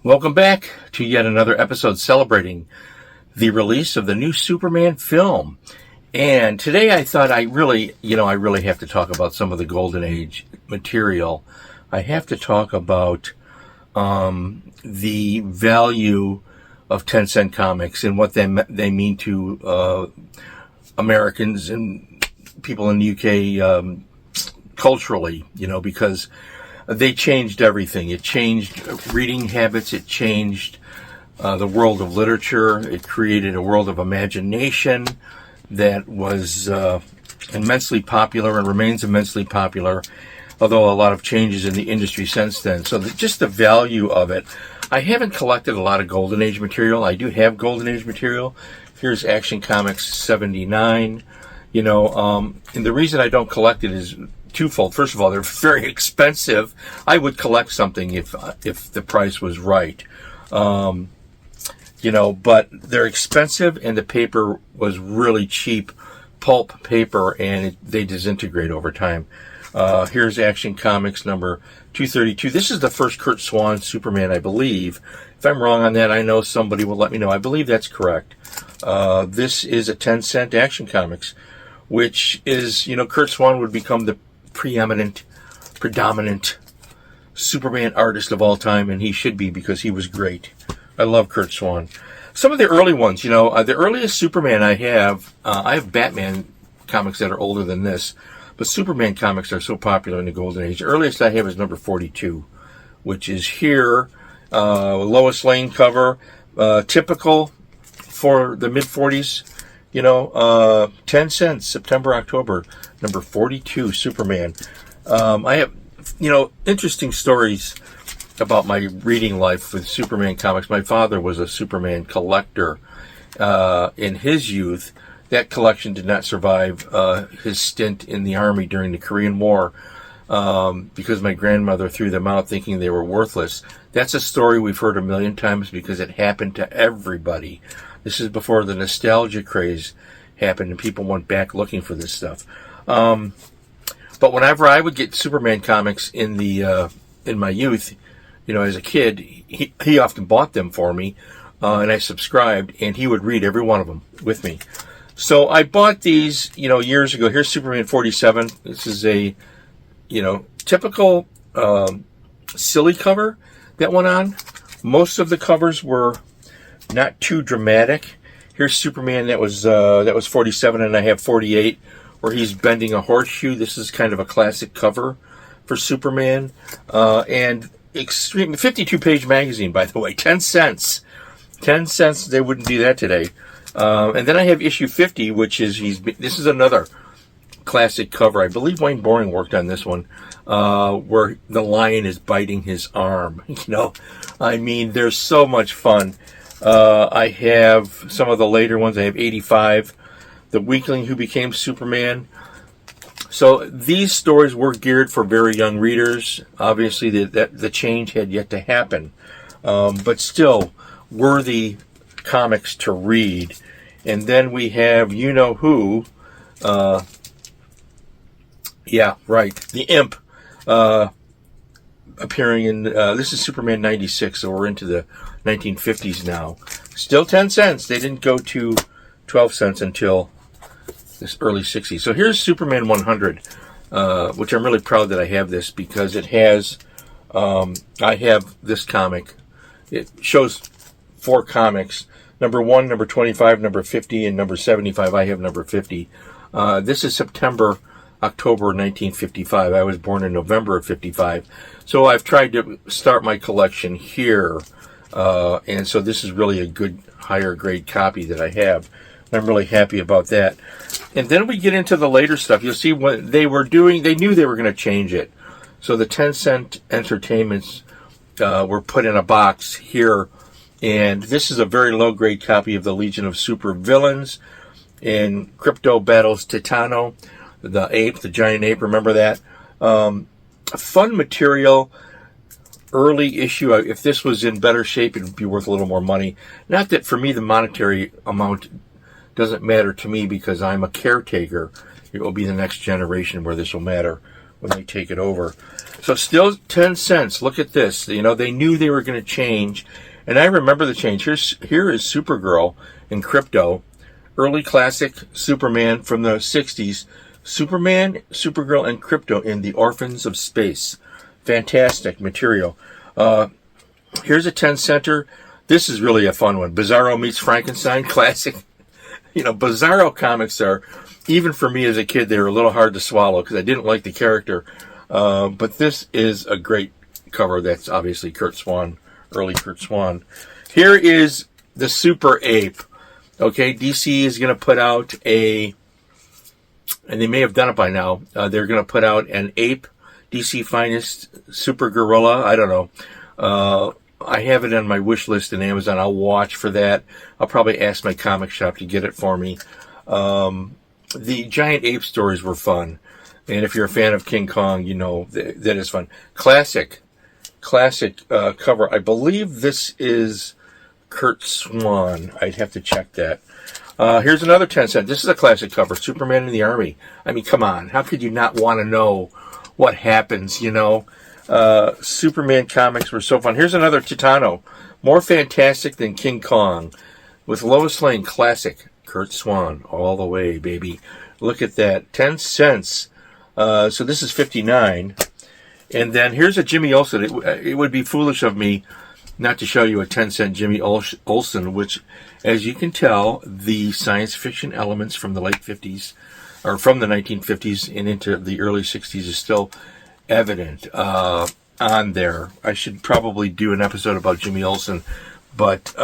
Welcome back to yet another episode celebrating the release of the new Superman film. And today I thought I really have to talk about some of the Golden Age material. I have to talk about the value of 10-cent comics and what they mean to Americans and people in the UK culturally, because they changed everything. It changed reading habits. It changed the world of literature. It created a world of imagination that was immensely popular and remains immensely popular, although a lot of changes in the industry since then. So just the value of it. I haven't collected a lot of Golden Age material. I do have Golden Age material. Here's Action Comics 79. And the reason I don't collect it is twofold. First of all, they're very expensive. I would collect something if the price was right. But they're expensive, and the paper was really cheap pulp paper, and they disintegrate over time. Here's Action Comics number 232. This is the first Curt Swan Superman, I believe. If I'm wrong on that, I know somebody will let me know. I believe that's correct. This is a 10-cent Action Comics, which is, Curt Swan would become the predominant Superman artist of all time, and he should be, because he was great. I love Curt Swan. Some of the early ones, the earliest Superman I have Batman comics that are older than this, but Superman comics are so popular in the Golden Age. The earliest I have is number 42, which is here, Lois Lane cover, typical for the mid-40s, 10 cents, September, October, number 42, Superman. I have, interesting stories about my reading life with Superman comics. My father was a Superman collector in his youth. That collection did not survive his stint in the Army during the Korean War because my grandmother threw them out thinking they were worthless. That's a story we've heard a million times because it happened to everybody. This is before the nostalgia craze happened and people went back looking for this stuff. But whenever I would get Superman comics in my youth, as a kid, he often bought them for me, and I subscribed, and he would read every one of them with me. So I bought these, years ago. Here's Superman 47. This is a, typical silly cover that went on. Most of the covers were not too dramatic. Here's Superman that was 47, and I have 48, where he's bending a horseshoe. This is kind of a classic cover for Superman. And extreme 52-page magazine, by the way, 10 cents. 10 cents, they wouldn't do that today. And then I have issue 50, which is, this is another classic cover. I believe Wayne Boring worked on this one, where the lion is biting his arm. They're so much fun. I have some of the later ones. I have 85, The Weakling Who Became Superman. So these stories were geared for very young readers. Obviously, the change had yet to happen, but still worthy comics to read. And then we have Who. The Imp, appearing in, this is Superman 96, so we're into the 1950s now. Still 10 cents. They didn't go to 12 cents until this early 60s. So here's Superman 100, which I'm really proud that I have this, because it has, I have this comic. It shows 4 comics. Number 1, number 25, number 50, and number 75. I have number 50. This is September, October 1955. I was born in November of 55. So I've tried to start my collection here. And so this is really a good higher grade copy that I have. I'm really happy about that. And then we get into the later stuff. You'll see what they were doing. They knew they were going to change it. So the 10-cent entertainments were put in a box here. And this is a very low-grade copy of the Legion of Super Villains. And Crypto Battles Titano, the ape, the giant ape. Remember that? Fun material. Early issue. If this was in better shape, it would be worth a little more money. Not that for me the monetary amount doesn't matter to me, because I'm a caretaker. It will be the next generation where this will matter. when they take it over. So still 10 cents. Look at this. You know, they knew they were going to change. And I remember the change. Here is Supergirl in Crypto. Early classic Superman from the 60s. Superman, Supergirl, and Crypto in The Orphans of Space. Fantastic material. Here's a 10-center. This is really a fun one. Bizarro meets Frankenstein. Classic. You know, Bizarro comics are, even for me as a kid, they were a little hard to swallow because I didn't like the character. But this is a great cover. That's obviously Curt Swan, early Curt Swan. Here is the Super Ape. Okay, DC is going to put out and they may have done it by now, they're going to put out an Ape, DC Finest Super Gorilla. I don't know. I have it on my wish list in Amazon. I'll watch for that. I'll probably ask my comic shop to get it for me. The giant ape stories were fun. And if you're a fan of King Kong, you know that is fun. Classic cover. I believe this is Curt Swan. I'd have to check that. Here's another 10 cent. This is a classic cover. Superman in the Army. I mean, come on. How could you not want to know what happens, you know? Superman comics were so fun. Here's another Titano. More fantastic than King Kong. With Lois Lane. Classic. Curt Swan. All the way, baby. Look at that. 10 cents. So this is 59. And then here's a Jimmy Olsen. It would be foolish of me not to show you a 10-cent Jimmy Olsen, which, as you can tell, the science fiction elements from the late 50s, or from the 1950s and into the early 60s is still evident on there. I should probably do an episode about Jimmy Olsen, but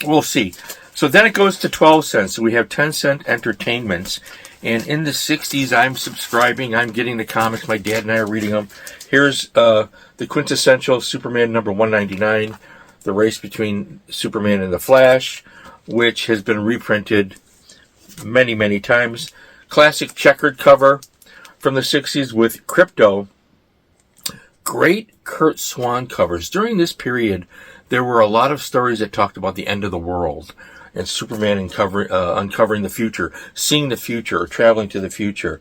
we'll see. So then it goes to 12 cents. So we have 10-cent entertainments. And in the 60s, I'm subscribing. I'm getting the comics. My dad and I are reading them. Here's the quintessential Superman number 199, The Race Between Superman and the Flash, which has been reprinted many, many times. Classic checkered cover from the 60s with Crypto. Great Curt Swan covers. During this period, there were a lot of stories that talked about the end of the world and Superman uncovering the future, seeing the future, or traveling to the future.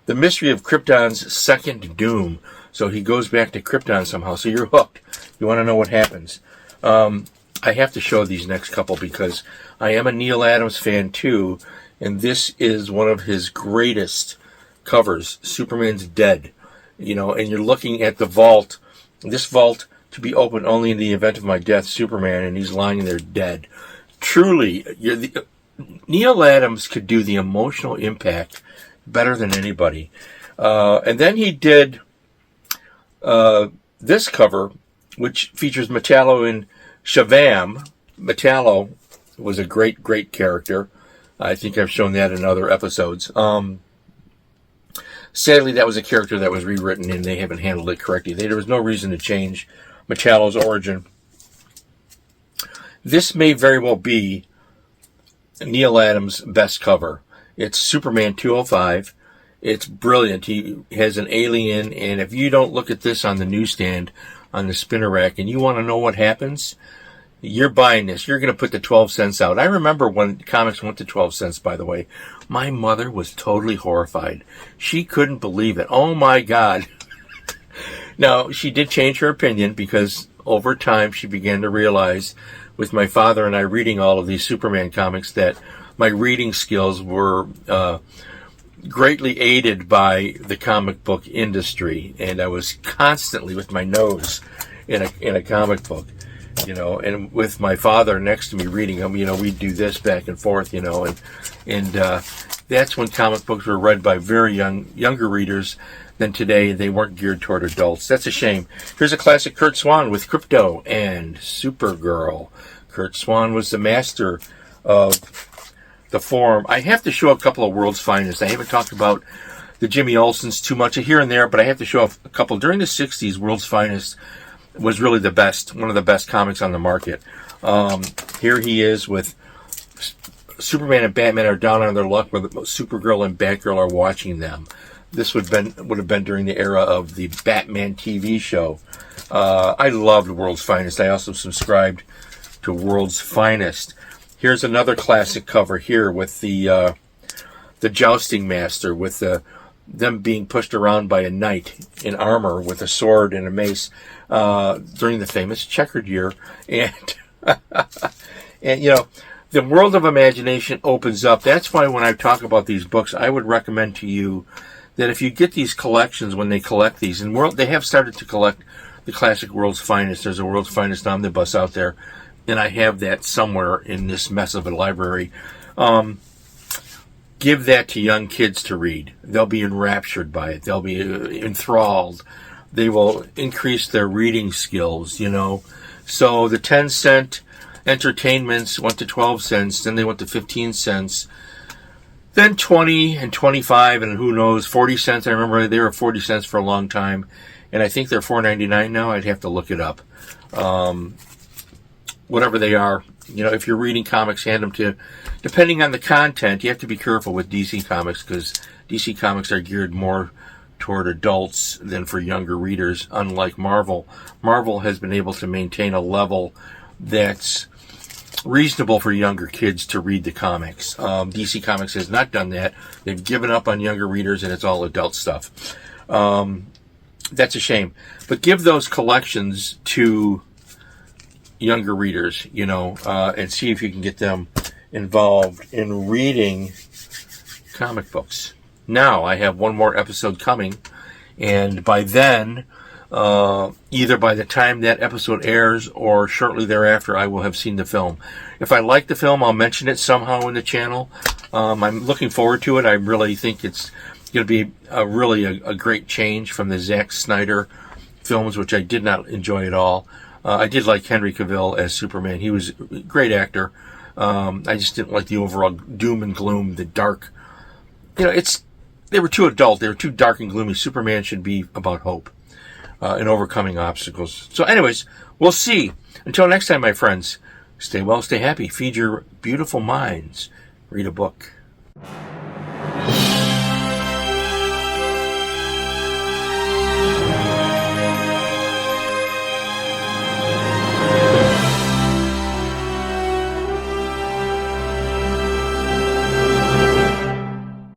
The mystery of Krypton's second doom. So he goes back to Krypton somehow. So you're hooked. You want to know what happens. I have to show these next couple because I am a Neil Adams fan too, and this is one of his greatest covers. Superman's dead. You know, and you're looking at the vault. This vault to be opened only in the event of my death, Superman, and he's lying there dead. Truly, Neil Adams could do the emotional impact better than anybody. And then he did this cover, which features Metallo and Shazam. Metallo was a great, great character. I think I've shown that in other episodes. Sadly, that was a character that was rewritten, and they haven't handled it correctly. There was no reason to change Metallo's origin. This may very well be Neil Adams' best cover. It's Superman 205. It's brilliant. He has an alien, and if you don't look at this on the newsstand, on the spinner rack, and you want to know what happens, you're buying this. You're going to put the 12 cents out. I remember when comics went to 12 cents, by the way. My mother was totally horrified. She couldn't believe it. Oh, my God. Now, she did change her opinion because over time she began to realize, with my father and I reading all of these Superman comics, that my reading skills were greatly aided by the comic book industry, and I was constantly with my nose in a comic book, you know, and with my father next to me reading them, you know, we'd do this back and forth, you know, and that's when comic books were read by very younger readers than today. They weren't geared toward adults. That's a shame. Here's a classic Curt Swan with Crypto and Supergirl. Curt Swan was the master of the form. I have to show a couple of World's Finest. I haven't talked about the Jimmy Olsens too much here and there, but I have to show a couple. During the 60s, World's Finest was really the best, one of the best comics on the market. Here he is with Superman and Batman are down on their luck, where Supergirl and Batgirl are watching them. This would have been during the era of the Batman TV show. I loved World's Finest. I also subscribed to World's Finest. Here's another classic cover here with the jousting master with the them being pushed around by a knight in armor with a sword and a mace during the famous checkered year. And, and, the world of imagination opens up. That's why when I talk about these books, I would recommend to you that if you get these collections, when they collect these, and they have started to collect the classic World's Finest. There's a World's Finest omnibus out there, and I have that somewhere in this mess of a library. Give that to young kids to read. They'll be enraptured by it. They'll be enthralled. They will increase their reading skills, So the 10-cent entertainments went to 12 cents, then they went to 15 cents, then 20 and 25, and who knows, 40 cents. I remember they were 40 cents for a long time, and I think they're $4.99 now. I'd have to look it up. Whatever they are, if you're reading comics, hand them to, depending on the content. You have to be careful with DC Comics, because DC Comics are geared more toward adults than for younger readers, unlike Marvel. Marvel has been able to maintain a level that's reasonable for younger kids to read the comics. DC Comics has not done that. They've given up on younger readers, and it's all adult stuff. That's a shame. But give those collections to younger readers, and see if you can get them involved in reading comic books. Now, I have one more episode coming, and by then, either by the time that episode airs or shortly thereafter, I will have seen the film. If I like the film, I'll mention it somehow in the channel. I'm looking forward to it. I really think it's going to be a great change from the Zack Snyder films, which I did not enjoy at all. I did like Henry Cavill as Superman. He was a great actor. I just didn't like the overall doom and gloom, the dark. They were too adult. They were too dark and gloomy. Superman should be about hope and overcoming obstacles. So anyways, we'll see. Until next time, my friends, stay well, stay happy, feed your beautiful minds, read a book.